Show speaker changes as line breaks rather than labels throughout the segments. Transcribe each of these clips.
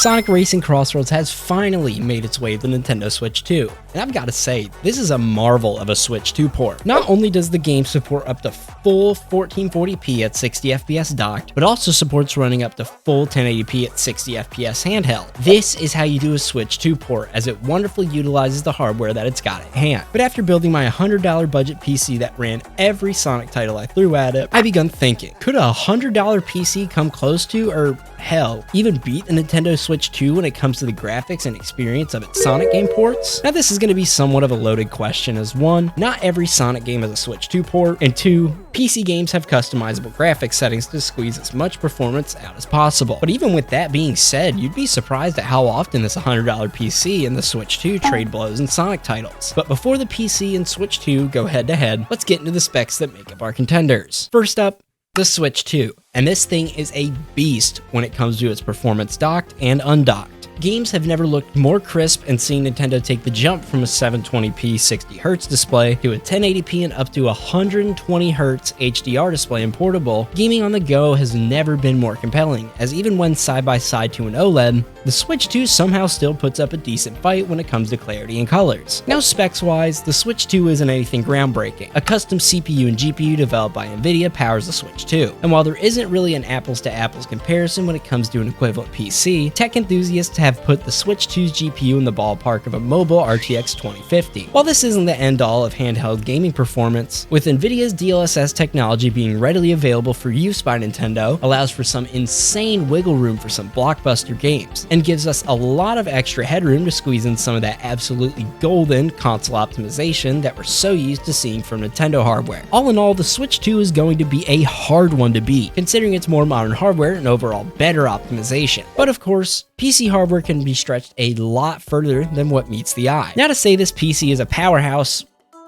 Sonic Racing Crossroads has finally made its way to the Nintendo Switch 2, and I've got to say, this is a marvel of a Switch 2 port. Not only does the game support up to full 1440p at 60 FPS docked, but also supports running up to full 1080p at 60 FPS handheld. This is how you do a Switch 2 port, as it wonderfully utilizes the hardware that it's got at hand. But after building my $100 budget PC that ran every Sonic title I threw at it, I begun thinking, could a $100 PC come close to, or hell, even beat the Nintendo Switch 2 when it comes to the graphics and experience of its Sonic game ports? Now this is going to be somewhat of a loaded question, as one, not every Sonic game has a Switch 2 port, and two, PC games have customizable graphics settings to squeeze as much performance out as possible. But even with that being said, you'd be surprised at how often this $100 PC and the Switch 2 trade blows in Sonic titles. But before the PC and Switch 2 go head to head, let's get into the specs that make up our contenders. First up, the Switch 2, and this thing is a beast when it comes to its performance docked and undocked. Games have never looked more crisp, and seeing Nintendo take the jump from a 720p 60Hz display to a 1080p and up to 120Hz HDR display in portable, gaming on the go has never been more compelling, as even when side by side to an OLED, the Switch 2 somehow still puts up a decent fight when it comes to clarity and colors. Now specs wise, the Switch 2 isn't anything groundbreaking. A custom CPU and GPU developed by Nvidia powers the Switch 2, and while there isn't really an apples to apples comparison when it comes to an equivalent PC, tech enthusiasts have put the Switch 2's GPU in the ballpark of a mobile RTX 2050. While this isn't the end-all of handheld gaming performance, with Nvidia's DLSS technology being readily available for use by Nintendo, allows for some insane wiggle room for some blockbuster games, and gives us a lot of extra headroom to squeeze in some of that absolutely golden console optimization that we're so used to seeing from Nintendo hardware. All in all, the Switch 2 is going to be a hard one to beat, considering its more modern hardware and overall better optimization. But of course, PC hardware can be stretched a lot further than what meets the eye. Now to say this PC is a powerhouse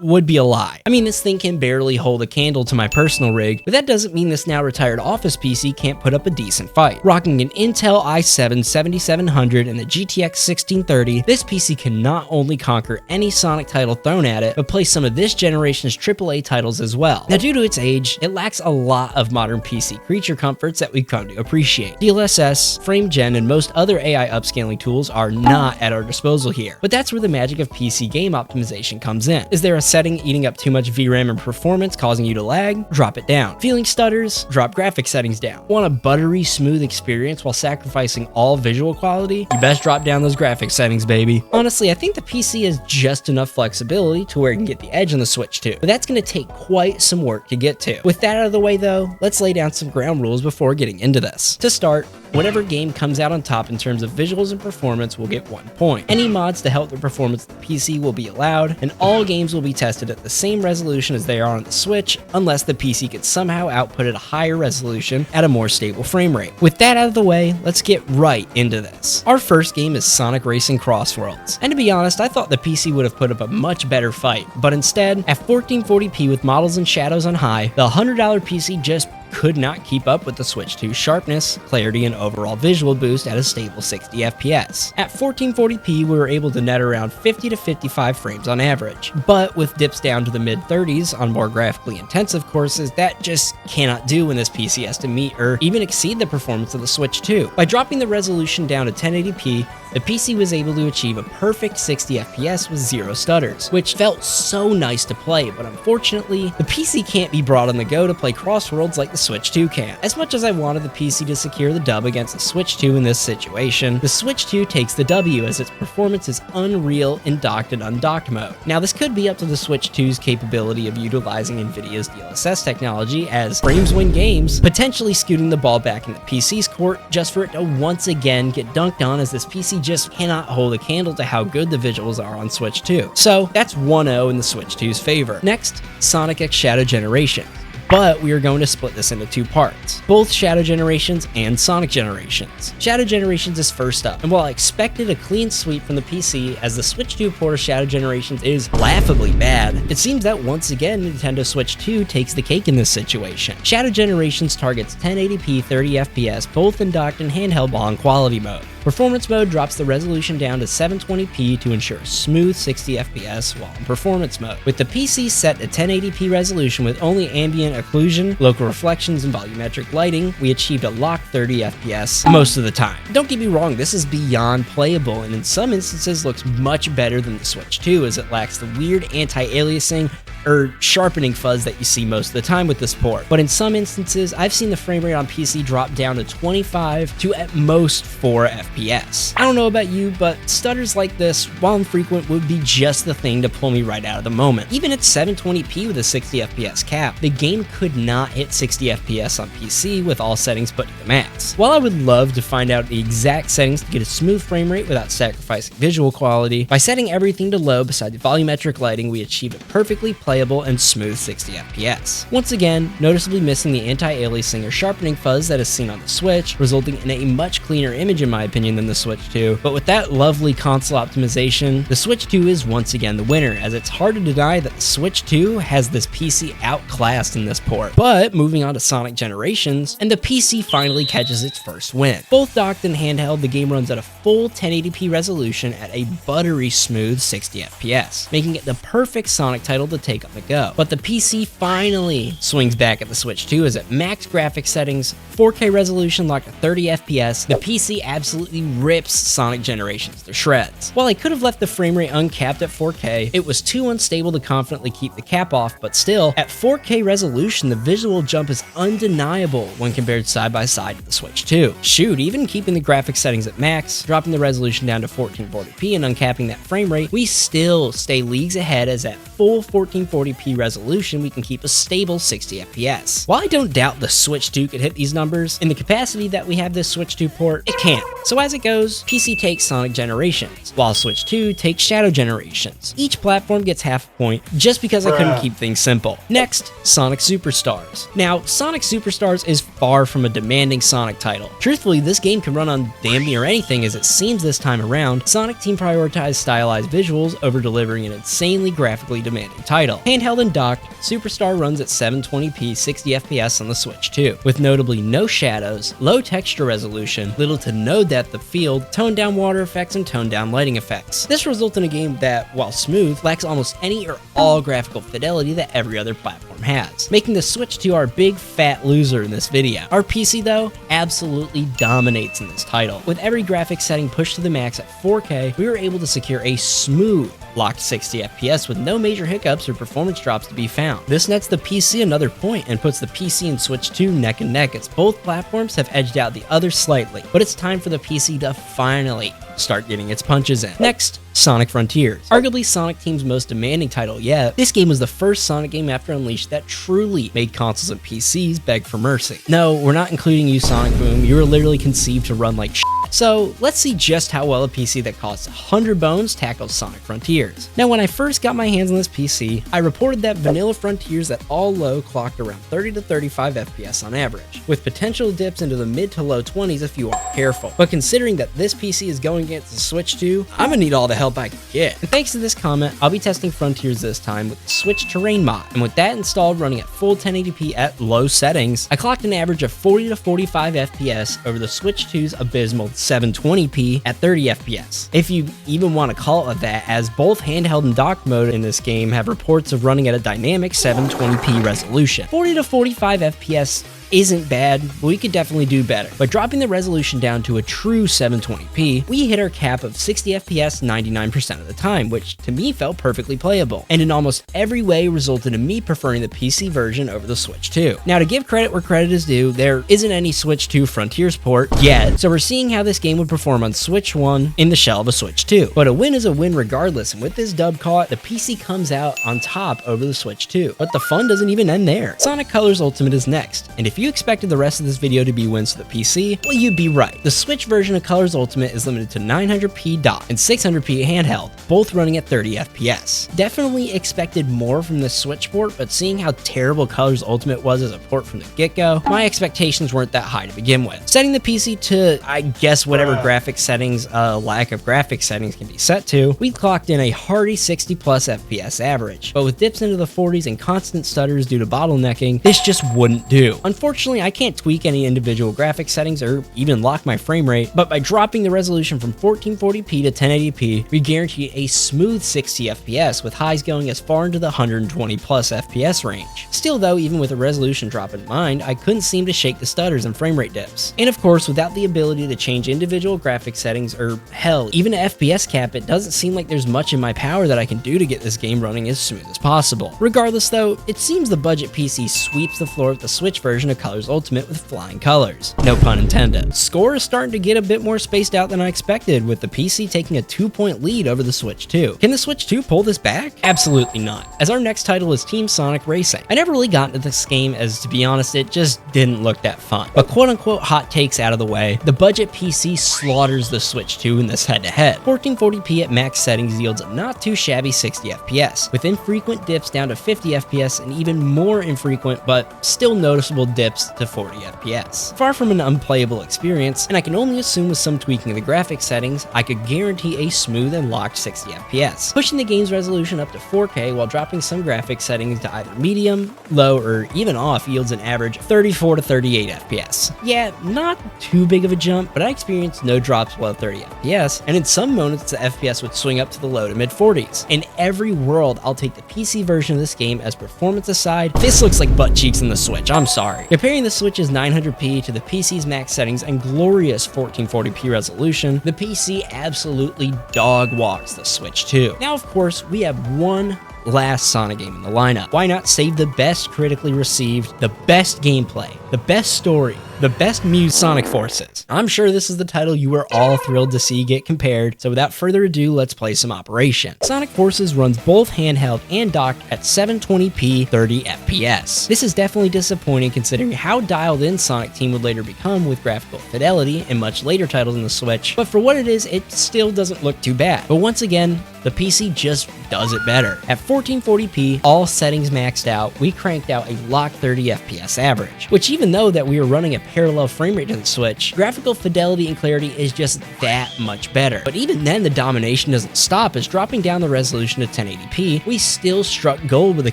would be a lie. I mean, this thing can barely hold a candle to my personal rig, but that doesn't mean this now retired Office PC can't put up a decent fight. Rocking an Intel i7 7700 and a GTX 1630, this PC can not only conquer any Sonic title thrown at it, but play some of this generation's AAA titles as well. Now due to its age, it lacks a lot of modern PC creature comforts that we've come to appreciate. DLSS, frame gen, and most other AI upscaling tools are not at our disposal here, but that's where the magic of PC game optimization comes in. Is there a setting eating up too much VRAM and performance causing you to lag? Drop it down. Feeling stutters? Drop graphics settings down. Want a buttery smooth experience while sacrificing all visual quality? You best drop down those graphics settings, baby. Honestly, I think the PC has just enough flexibility to where it can get the edge on the Switch 2, but that's going to take quite some work to get to. With that out of the way though, let's lay down some ground rules before getting into this. To start, whatever game comes out on top in terms of visuals and performance will get 1 point. Any mods to help the performance of the PC will be allowed, and all games will be tested at the same resolution as they are on the Switch, unless the PC could somehow output at a higher resolution at a more stable frame rate. With that out of the way, let's get right into this. Our first game is Sonic Racing Crossworlds, and to be honest, I thought the PC would have put up a much better fight, but instead, at 1440p with models and shadows on high, the $100 PC just could not keep up with the Switch 2's sharpness, clarity, and overall visual boost at a stable 60 FPS. At 1440p, we were able to net around 50 to 55 frames on average, but with dips down to the mid-30s on more graphically intensive courses, that just cannot do when this PC has to meet or even exceed the performance of the Switch 2. By dropping the resolution down to 1080p, the PC was able to achieve a perfect 60 FPS with zero stutters, which felt so nice to play, but unfortunately, the PC can't be brought on the go to play CrossWorlds like the Switch 2 can. As much as I wanted the PC to secure the dub against the Switch 2 in this situation, the Switch 2 takes the W as its performance is unreal in docked and undocked mode. Now this could be up to the Switch 2's capability of utilizing Nvidia's DLSS technology, as frames win games, potentially scooting the ball back in the PC's court just for it to once again get dunked on, as this PC just cannot hold a candle to how good the visuals are on Switch 2. So that's 1-0 in the Switch 2's favor. Next, Sonic X Shadow Generation. But we are going to split this into 2 parts, both Shadow Generations and Sonic Generations. Shadow Generations is first up, and while I expected a clean sweep from the PC, as the Switch 2 port of Shadow Generations is laughably bad, it seems that once again Nintendo Switch 2 takes the cake in this situation. Shadow Generations targets 1080p 30 FPS both in docked and handheld while in quality mode. Performance mode drops the resolution down to 720p to ensure a smooth 60 FPS while in performance mode. With the PC set at 1080p resolution with only ambient occlusion, local reflections, and volumetric lighting, we achieved a locked 30 FPS most of the time. Don't get me wrong, this is beyond playable and in some instances looks much better than the Switch 2 as it lacks the weird anti-aliasing or sharpening fuzz that you see most of the time with this port. But in some instances, I've seen the frame rate on PC drop down to 25 to at most 4 FPS. I don't know about you, but stutters like this, while infrequent, would be just the thing to pull me right out of the moment. Even at 720p with a 60 FPS cap, the game could not hit 60 FPS on PC with all settings put to the max. While I would love to find out the exact settings to get a smooth frame rate without sacrificing visual quality, by setting everything to low beside the volumetric lighting, we achieved a perfectly playable and smooth 60 FPS. Once again, noticeably missing the anti-aliasing or sharpening fuzz that is seen on the Switch, resulting in a much cleaner image in my opinion than the Switch 2, but with that lovely console optimization, the Switch 2 is once again the winner, as it's hard to deny that the Switch 2 has this PC outclassed in this port. But moving on to Sonic Generations, and the PC finally catches its first win. Both docked and handheld, the game runs at a full 1080p resolution at a buttery smooth 60 FPS, making it the perfect Sonic title to take on the go. But the PC finally swings back at the Switch 2 as at max graphics settings, 4K resolution locked at 30 FPS, the PC absolutely rips Sonic Generations to shreds. While I could have left the frame rate uncapped at 4K, it was too unstable to confidently keep the cap off, but still, at 4K resolution, the visual jump is undeniable when compared side by side to the Switch 2. Shoot, even keeping the graphics settings at max, dropping the resolution down to 1440p and uncapping that frame rate, we still stay leagues ahead as at full 1440p resolution, we can keep a stable 60 FPS. While I don't doubt the Switch 2 could hit these numbers, in the capacity that we have this Switch 2 port, it can't. So as it goes, PC takes Sonic Generations, while Switch 2 takes Shadow Generations. Each platform gets half a point, just because I couldn't keep things simple. Next, Sonic Superstars. Now, Sonic Superstars is far from a demanding Sonic title. Truthfully, this game can run on damn near anything as it seems this time around. Sonic Team prioritized stylized visuals over delivering an insanely graphically demanding title. Handheld and docked, Superstar runs at 720p 60 FPS on the Switch 2, with notably no shadows, low texture resolution, little to no depth of field, toned down water effects, and toned down lighting effects. This results in a game that, while smooth, lacks almost any or all graphical fidelity that every other platform has, making the Switch 2 our big fat loser in this video. Our PC though, absolutely dominates in this title. With every graphics setting pushed to the max at 4K, we were able to secure a smooth locked 60 FPS with no major hiccups or performance drops to be found. This nets the PC another point and puts the PC and Switch 2 neck and neck as both platforms have edged out the other slightly, but it's time for the PC to finally start getting its punches in. Next, Sonic Frontiers. Arguably Sonic Team's most demanding title yet, this game was the first Sonic game after Unleashed that truly made consoles and PCs beg for mercy. No, we're not including you, Sonic Boom. You were literally conceived to run like shit. So let's see just how well a PC that costs 100 bones tackles Sonic Frontiers. Now, when I first got my hands on this PC, I reported that vanilla Frontiers at all low clocked around 30 to 35 FPS on average, with potential dips into the mid to low 20s if you aren't careful. But considering that this PC is going against the Switch 2, I'm gonna need all the help I can get. And thanks to this comment, I'll be testing Frontiers this time with the Switch Terrain mod. And with that installed running at full 1080p at low settings, I clocked an average of 40 to 45 FPS over the Switch 2's abysmal 720p at 30 FPS. If you even want to call it that, as both handheld and docked mode in this game have reports of running at a dynamic 720p resolution. 40 to 45 FPS isn't bad, but we could definitely do better. By dropping the resolution down to a true 720p, we hit our cap of 60 FPS 99% of the time, which to me felt perfectly playable, and in almost every way resulted in me preferring the PC version over the Switch 2. Now, to give credit where credit is due, there isn't any Switch 2 Frontiers port yet, so we're seeing how this game would perform on Switch 1 in the shell of a Switch 2. But a win is a win regardless, and with this dub caught, the PC comes out on top over the Switch 2. But the fun doesn't even end there. Sonic Colors Ultimate is next, and if you expected the rest of this video to be wins for the PC, well, you'd be right. The Switch version of Colors Ultimate is limited to 900p dock and 600p handheld, both running at 30 FPS. Definitely expected more from this Switch port, but seeing how terrible Colors Ultimate was as a port from the get-go, my expectations weren't that high to begin with. Setting the PC to, I guess, whatever graphics settings, lack of graphics settings can be set to, we clocked in a hearty 60 plus FPS average. But with dips into the 40s and constant stutters due to bottlenecking, this just wouldn't do. Unfortunately, Unfortunately, I can't tweak any individual graphics settings or even lock my frame rate, but by dropping the resolution from 1440p to 1080p, we guarantee a smooth 60 FPS with highs going as far into the 120 plus FPS range. Still though, even with a resolution drop in mind, I couldn't seem to shake the stutters and frame rate dips. And of course, without the ability to change individual graphics settings, or hell, even an FPS cap, it doesn't seem like there's much in my power that I can do to get this game running as smooth as possible. Regardless though, it seems the budget PC sweeps the floor with the Switch version of Colors Ultimate with flying colors. No pun intended. Score is starting to get a bit more spaced out than I expected, with the PC taking a 2-point lead over the Switch 2. Can the Switch 2 pull this back? Absolutely not, as our next title is Team Sonic Racing. I never really got into this game as, to be honest, it just didn't look that fun. But quote-unquote hot takes out of the way, the budget PC slaughters the Switch 2 in this head-to-head. 1440p at max settings yields a not too shabby 60 FPS, with infrequent dips down to 50 FPS and even more infrequent but still noticeable dips to 40 FPS. Far from an unplayable experience, and I can only assume with some tweaking of the graphics settings, I could guarantee a smooth and locked 60 FPS, pushing the game's resolution up to 4K while dropping some graphics settings to either medium, low, or even off yields an average 34 to 38 FPS. Yeah, not too big of a jump, but I experienced no drops below 30 FPS, and in some moments the FPS would swing up to the low to mid 40s. In every world, I'll take the PC version of this game as performance aside. This looks like butt cheeks in the Switch, I'm sorry. Comparing the Switch's 900p to the PC's max settings and glorious 1440p resolution, the PC absolutely dog walks the Switch 2. Now of course, we have one last Sonic game in the lineup. Why not save the best critically received, the best gameplay, the best story, the best music, Sonic Forces? I'm sure this is the title you were all thrilled to see get compared, so without further ado, let's play some Operation. Sonic Forces runs both handheld and docked at 720p 30 FPS. This is definitely disappointing considering how dialed in Sonic Team would later become with graphical fidelity in much later titles in the Switch, but for what it is, it still doesn't look too bad. But once again, the PC just does it better. At 1440p, all settings maxed out, we cranked out a locked 30 FPS average, which even though that we were running a parallel frame rate to the Switch, graphical fidelity and clarity is just that much better. But even then, the domination doesn't stop, as dropping down the resolution to 1080p, we still struck gold with a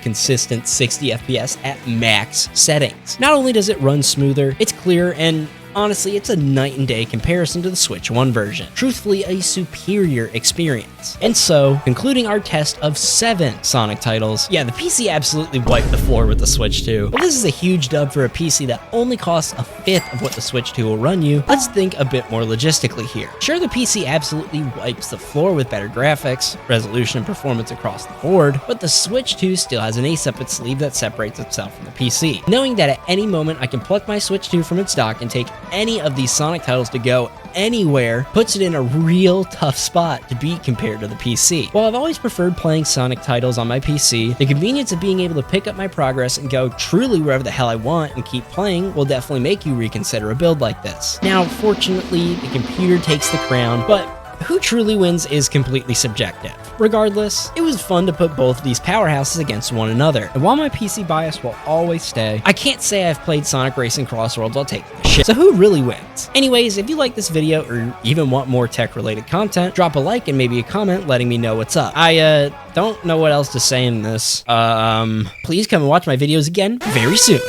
consistent 60 FPS at max settings. Not only does it run smoother, it's clearer, and honestly, it's a night and day comparison to the Switch 1 version. Truthfully, a superior experience. And so, concluding our test of 7 Sonic titles, yeah, the PC absolutely wiped the floor with the Switch 2. But this is a huge dub for a PC that only costs a fifth of what the Switch 2 will run you. Let's think a bit more logistically here. Sure, the PC absolutely wipes the floor with better graphics, resolution, and performance across the board, but the Switch 2 still has an ace up its sleeve that separates itself from the PC. Knowing that at any moment I can pluck my Switch 2 from its dock and take any of these Sonic titles to go anywhere puts it in a real tough spot to beat compared to the PC. While I've always preferred playing Sonic titles on my PC, the convenience of being able to pick up my progress and go truly wherever the hell I want and keep playing will definitely make you reconsider a build like this. Now, fortunately, the computer takes the crown, but who truly wins is completely subjective. Regardless, it was fun to put both of these powerhouses against one another, and while my PC bias will always stay, I can't say I've played Sonic Racing Crossworlds while taking the shit. So who really wins? Anyways, if you like this video or even want more tech-related content, drop a like and maybe a comment letting me know what's up. I don't know what else to say in this. Please come and watch my videos again very soon.